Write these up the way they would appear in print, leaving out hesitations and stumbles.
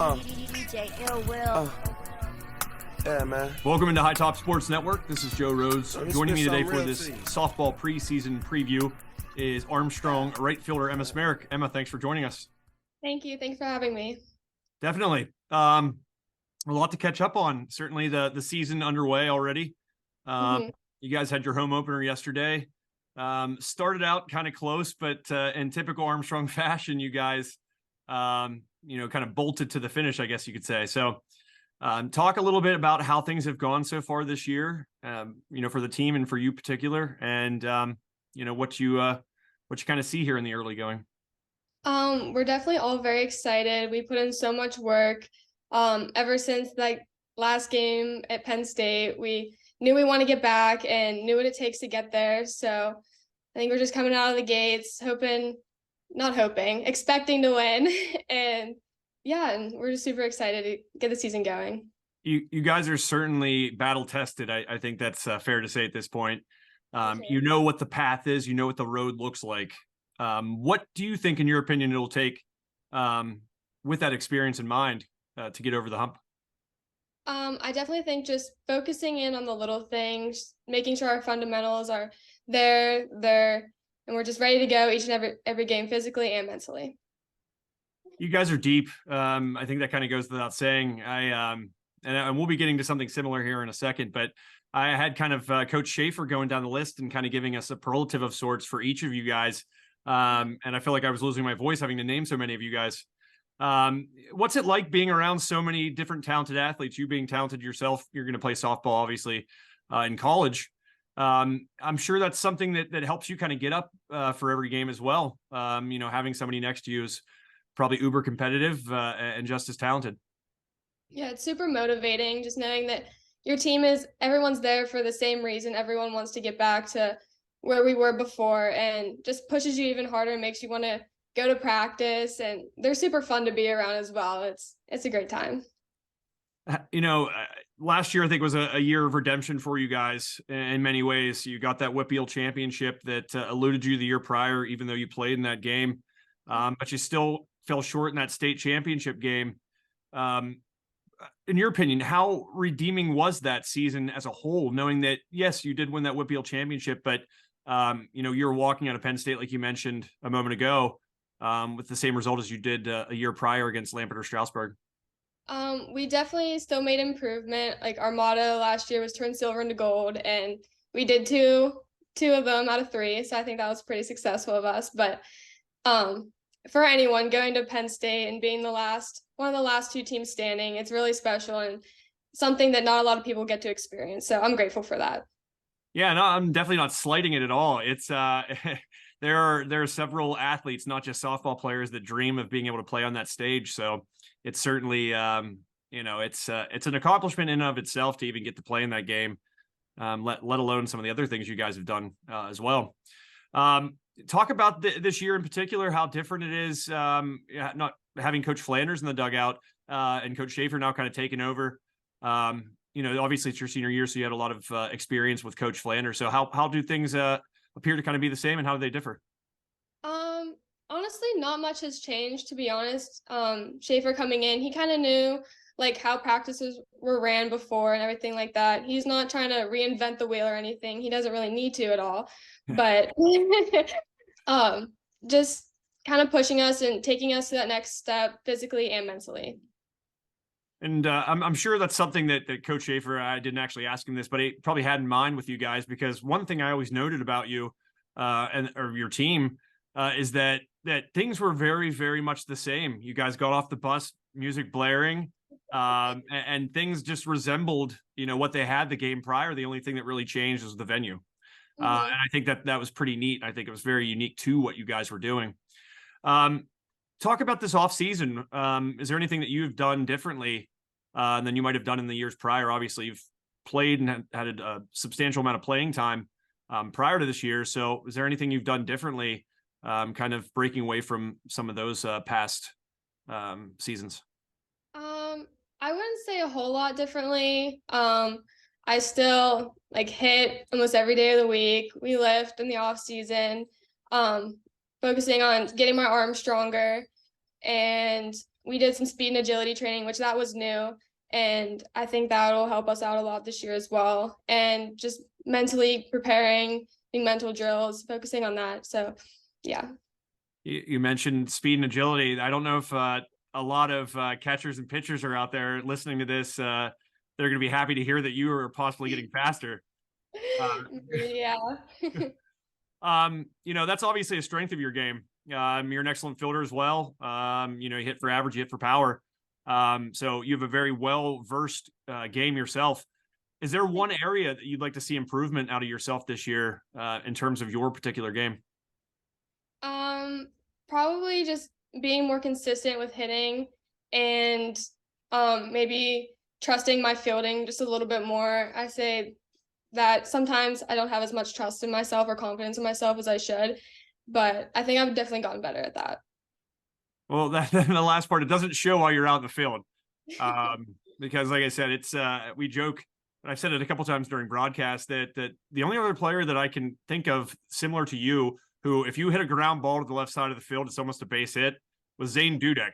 DJ Ill Will. Yeah, man. Welcome into High Top Sports Network. This is Joe Rhodes. Joining me today for this tea. softball preseason preview is Armstrong right fielder Emma Smerick. Emma, thanks for joining us. Thank you. Thanks for having me. Definitely. A lot to catch up on. Certainly the season underway already. You guys had your home opener yesterday. Started out kind of close, but in typical Armstrong fashion, you guys, kind of bolted to the finish, I guess you could say. So talk a little bit about how things have gone so far this year, for the team and for you particular, and, what you kind of see here in the early going. We're definitely all very excited. We put in so much work. Ever since last game at Penn State, we knew we want to get back and knew what it takes to get there. So I think we're just coming out of the gates, expecting to win. And we're just super excited to get the season going. You guys are certainly battle tested. I think that's fair to say at this point. You know what the path is. You know what the road looks like. What do you think, in your opinion, it'll take with that experience in mind to get over the hump? I definitely think just focusing in on the little things, making sure our fundamentals are there, and we're just ready to go each and every game, physically and mentally. You guys are deep. I think that kind of goes without saying. And we'll be getting to something similar here in a second, but I had kind of Coach Shaffer going down the list and kind of giving us a superlative of sorts for each of you guys. And I feel like I was losing my voice having to name so many of you guys. What's it like being around so many different talented athletes? You being talented yourself, you're going to play softball, obviously, in college. I'm sure that's something that helps you kind of get up for every game as well. Having somebody next to you is probably uber competitive and just as talented. Yeah, it's super motivating just knowing that your team everyone's there for the same reason. Everyone wants to get back to where we were before, and just pushes you even harder and makes you want to go to practice. And they're super fun to be around as well. It's a great time. Last year I think was a year of redemption for you guys in many ways. You got that WPIAL championship that eluded you the year prior, even though you played in that game, but you still fell short in that state championship game. In your opinion, how redeeming was that season as a whole, knowing that, yes, you did win that WPIAL championship, but you're walking out of Penn State, like you mentioned a moment ago, with the same result as you did a year prior against Lampeter Strasburg? We definitely still made improvement. Like, our motto last year was turn silver into gold, and we did two of them out of three. So I think that was pretty successful of us. But for anyone going to Penn State and being one of the last two teams standing, it's really special and something that not a lot of people get to experience. So I'm grateful for that. Yeah, no, I'm definitely not slighting it at all. It's there are several athletes, not just softball players, that dream of being able to play on that stage. So it's certainly it's an accomplishment in and of itself to even get to play in that game, let alone some of the other things you guys have done as well. Talk about this year in particular, how different it is, not having Coach Flanders in the dugout and Coach Shaffer now kind of taking over. Obviously it's your senior year, so you had a lot of experience with Coach Flanders. So how do things appear to kind of be the same, and how do they differ? Honestly, not much has changed, to be honest. Shaffer coming in, he kind of knew how practices were ran before and everything like that. He's not trying to reinvent the wheel or anything. He doesn't really need to at all, but just kind of pushing us and taking us to that next step physically and mentally. And I'm sure that's something that Coach Shaffer, I didn't actually ask him this, but he probably had in mind with you guys, because one thing I always noted about you or your team is that things were very, very much the same. You guys got off the bus, music blaring, and things just resembled, what they had the game prior. The only thing that really changed was the venue. And I think that was pretty neat. I think it was very unique to what you guys were doing. Talk about this off season. Is there anything that you've done differently than you might have done in the years prior? Obviously, you've played and had a substantial amount of playing time prior to this year. So is there anything you've done differently, kind of breaking away from some of those past seasons? I wouldn't say a whole lot differently. I still hit almost every day of the week. We lift in the off season, focusing on getting my arm stronger. And we did some speed and agility training, which that was new. And I think that'll help us out a lot this year as well. And just mentally preparing, doing mental drills, focusing on that. So, yeah. You mentioned speed and agility. I don't know if a lot of catchers and pitchers are out there listening to this. They're going to be happy to hear that you are possibly getting faster. Yeah. That's obviously a strength of your game. You're an excellent fielder as well. You hit for average, you hit for power. So you have a very well-versed game yourself. Is there one area that you'd like to see improvement out of yourself this year in terms of your particular game? Probably just being more consistent with hitting and maybe trusting my fielding just a little bit more. I say that sometimes I don't have as much trust in myself or confidence in myself as I should, but I think I've definitely gotten better at that. Well, the last part, it doesn't show while you're out in the field. Because like I said, it's we joke, and I've said it a couple times during broadcast that the only other player that I can think of similar to you, who if you hit a ground ball to the left side of the field, it's almost a base hit, was Zane Dudek.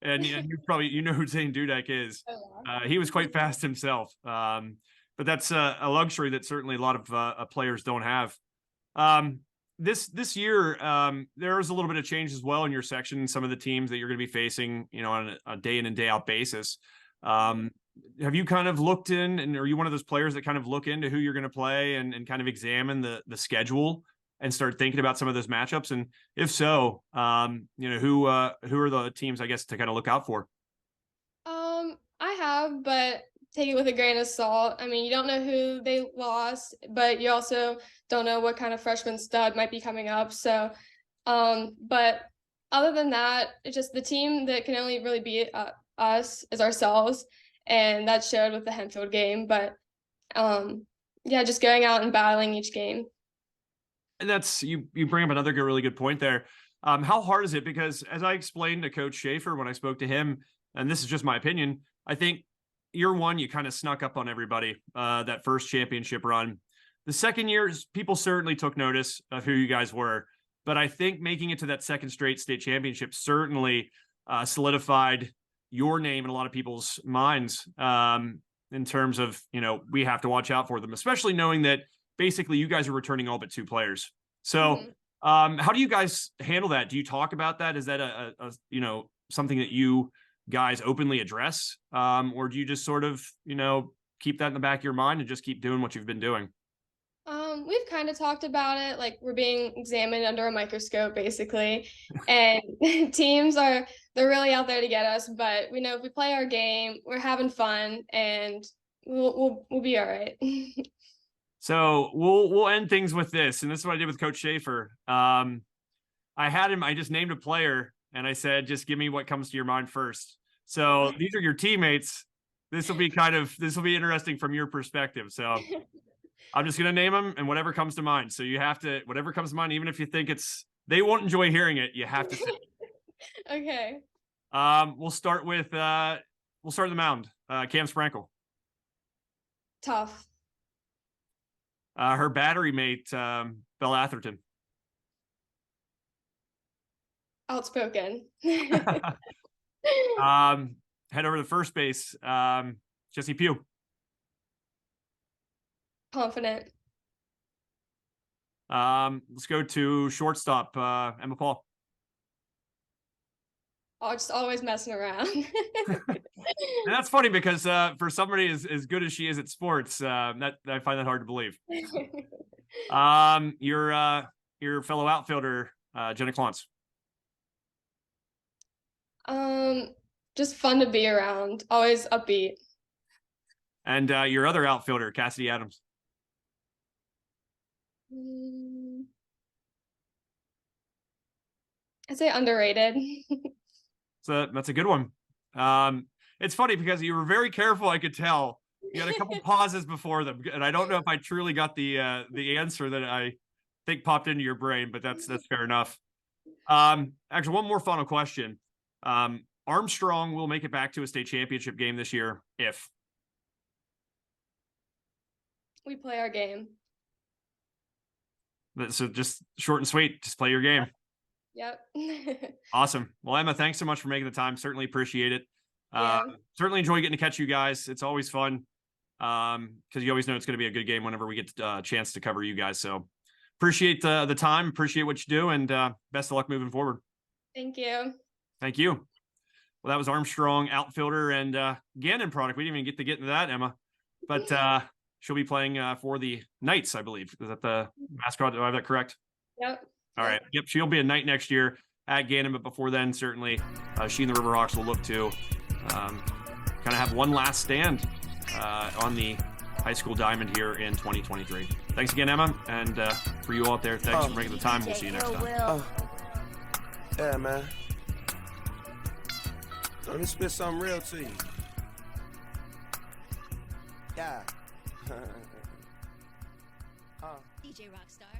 And you know who Zane Dudek is. He was quite fast himself. But that's a luxury that certainly a lot of players don't have. This year, there is a little bit of change as well in your section. Some of the teams that you're going to be facing, on a day in and day out basis. Have you kind of looked in, and are you one of those players that kind of look into who you're going to play and kind of examine the schedule and start thinking about some of those matchups? And if so, who are the teams, I guess, to kind of look out for? I have, but take it with a grain of salt. I mean, you don't know who they lost, but you also don't know what kind of freshman stud might be coming up. So, but other than that, it's just the team that can only really beat us is ourselves, and that showed with the Henfield game. But just going out and battling each game. And that's you bring up another really good point there. How hard is it? Because as I explained to Coach Shaffer when I spoke to him, and this is just my opinion, I think year one, you kind of snuck up on everybody that first championship run. The second year, people certainly took notice of who you guys were. But I think making it to that second straight state championship certainly solidified your name in a lot of people's minds in terms of, we have to watch out for them, especially knowing that basically you guys are returning all but two players. So how do you guys handle that? Do you talk about that? Is that a something that you guys openly address? Or do you just sort of, keep that in the back of your mind and just keep doing what you've been doing? We've kind of talked about it, like we're being examined under a microscope basically. And they're really out there to get us, but we know if we play our game, we're having fun, and we'll be all right. So we'll end things with this. And this is what I did with Coach Shaffer. I just named a player and I said, just give me what comes to your mind first. So these are your teammates. This will be interesting from your perspective. So I'm just going to name them and whatever comes to mind. So you have to, whatever comes to mind, even if you think they won't enjoy hearing it, you have to say it. Okay. We'll start the mound. Cam Sprankle. Tough. Her battery mate, Bella Atherton. Outspoken. Head over to first base. Jesse Pugh. Confident. Let's go to shortstop. Emma Paul. Oh, just always messing around. And that's funny because for somebody as good as she is at sports, that I find that hard to believe. Your fellow outfielder, Jenna Klontz. Just fun to be around. Always upbeat. And your other outfielder, Cassidy Adams. I'd say underrated. So that's a good one. It's funny because you were very careful. I could tell you had a couple pauses before them, and I don't know if I truly got the answer that I think popped into your brain, but that's fair enough. Actually, one more final question. Armstrong will make it back to a state championship game this year if we play our game. So just short and sweet, just play your game. Yep. Awesome. Well, Emma, thanks so much for making the time. Certainly appreciate it. Yeah. Certainly enjoy getting to catch you guys. It's always fun because you always know it's going to be a good game whenever we get a chance to cover you guys. So appreciate the time, appreciate what you do, and best of luck moving forward. Thank you. Thank you. Well, that was Armstrong, outfielder, and Gannon product. We didn't even get to get into that, Emma. But she'll be playing for the Knights, I believe. Is that the mascot? Do I have that correct? Yep. All right. Yep. She'll be a Knight next year at Gannon, but before then, certainly she and the Riverhawks will look to kind of have one last stand on the high school diamond here in 2023. Thanks again, Emma. And for you all out there, thanks for making the time. We'll see you next time. Yeah, man. Let me spit something real to you. Yeah. DJ Rockstar.